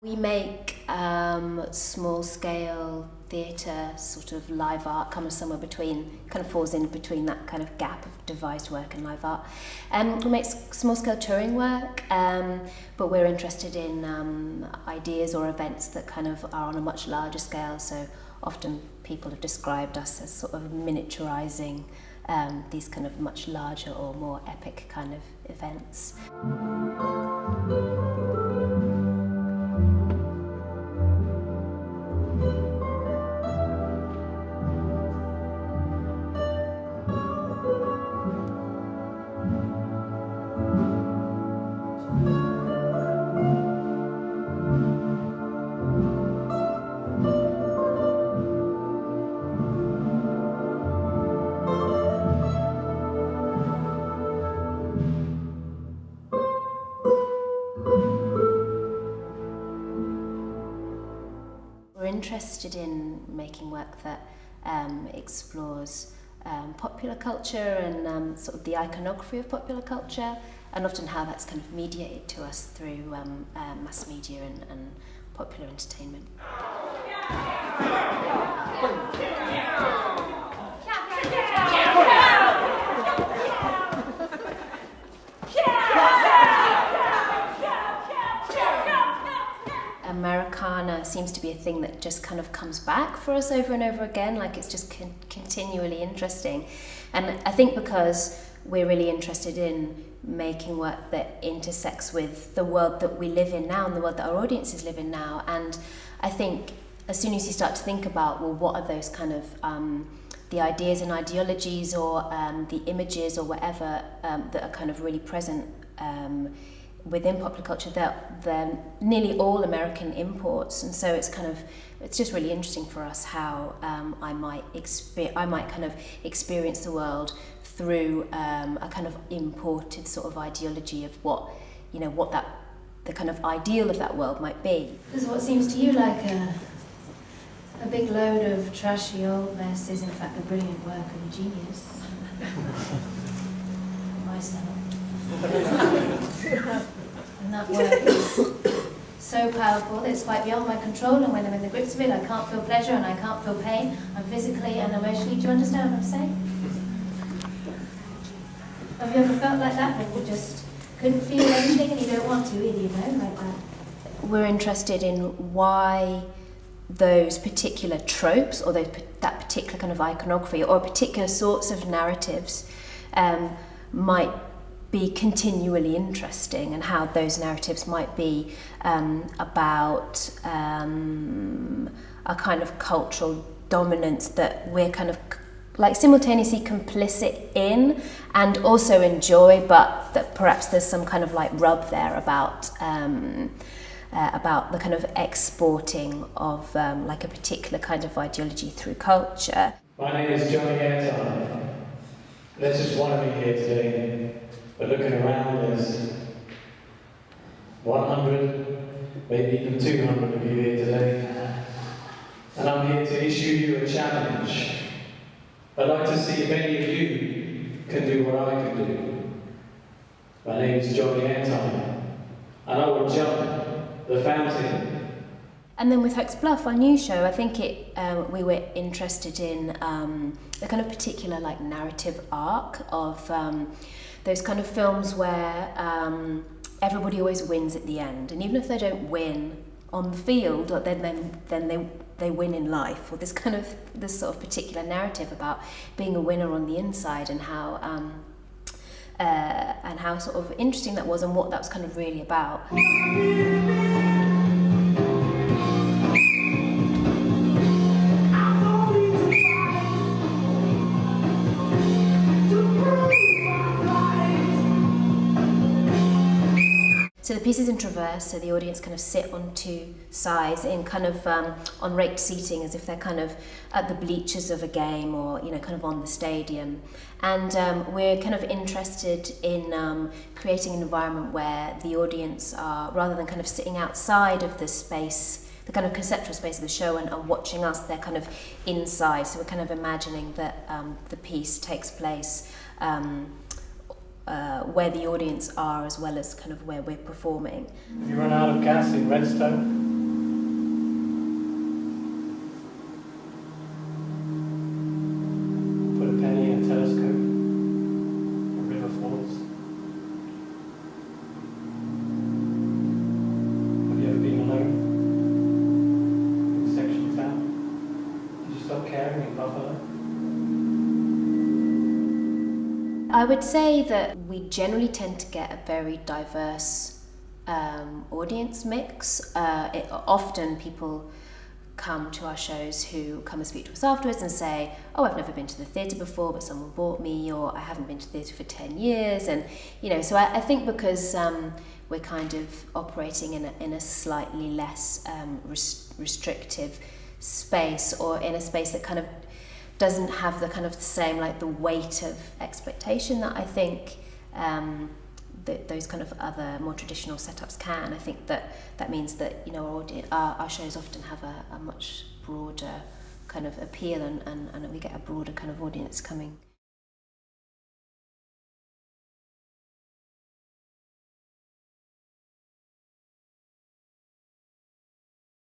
We make small-scale theatre, sort of live art, comes somewhere between, kind of falls in between that kind of gap of devised work and live art. We make small-scale touring work, but we're interested in ideas or events that kind of are on a much larger scale. So often people have described us as sort of miniaturising these kind of much larger or more epic kind of events. We're interested in making work that explores popular culture and sort of the iconography of popular culture, and often how that's kind of mediated to us through mass media and popular entertainment. Americana seems to be a thing that just kind of comes back for us over and over again, like it's just continually interesting. And I think because we're really interested in making work that intersects with the world that we live in now and the world that our audiences live in now. And I think as soon as you start to think about, well, what are those kind of the ideas and ideologies or the images or whatever that are kind of really present within popular culture, they're nearly all American imports, and so it's just really interesting for us how I might kind of experience the world through a kind of imported sort of ideology of what the kind of ideal of that world might be. Because what seems to you like a big load of trashy old mess is in fact a brilliant work of a genius. Myself. And that work is so powerful that it's quite beyond my control, and when I'm in the grips of it I can't feel pleasure and I can't feel pain. I'm physically and emotionally, do you understand what I'm saying? Have you ever felt like that, when you just couldn't feel anything and you don't want to either, like that? We're interested in why those particular tropes or that particular kind of iconography or particular sorts of narratives might be continually interesting, and how those narratives might be about a kind of cultural dominance that we're kind of like simultaneously complicit in and also enjoy, but that perhaps there's some kind of like rub there about the kind of exporting of like a particular kind of ideology through culture. My name is Johnny Airtime. There's just one of me here today, but looking around there's 100, maybe even 200 of you here today. And I'm here to issue you a challenge. I'd like to see if any of you can do what I can do. My name is Johnny Airtime, and I will jump the fountain. And then with Hoke's Bluff, our new show, I think we were interested in the kind of particular like narrative arc of those kind of films where everybody always wins at the end, and even if they don't win on the field, or then they win in life, or this sort of particular narrative about being a winner on the inside, and how sort of interesting that was and what that was kind of really about. So the piece is in traverse, so the audience kind of sit on two sides in kind of on raked seating, as if they're kind of at the bleachers of a game, or kind of on the stadium. And we're kind of interested in creating an environment where the audience are, rather than kind of sitting outside of the space, the kind of conceptual space of the show and watching us, they're kind of inside. So we're kind of imagining that the piece takes place where the audience are as well as kind of where we're performing. Have you run out of gas in Redstone? I would say that we generally tend to get a very diverse audience mix. Often people come to our shows who come and speak to us afterwards and say, oh, I've never been to the theatre before, but someone brought me, or I haven't been to theatre for 10 years. And, you know, so I think because we're kind of operating in a slightly less restrictive space, or in a space that kind of doesn't have the kind of the same, like the weight of expectation that I think that those kind of other more traditional setups can. I think that means that, you know, our shows often have a much broader kind of appeal, and we get a broader kind of audience coming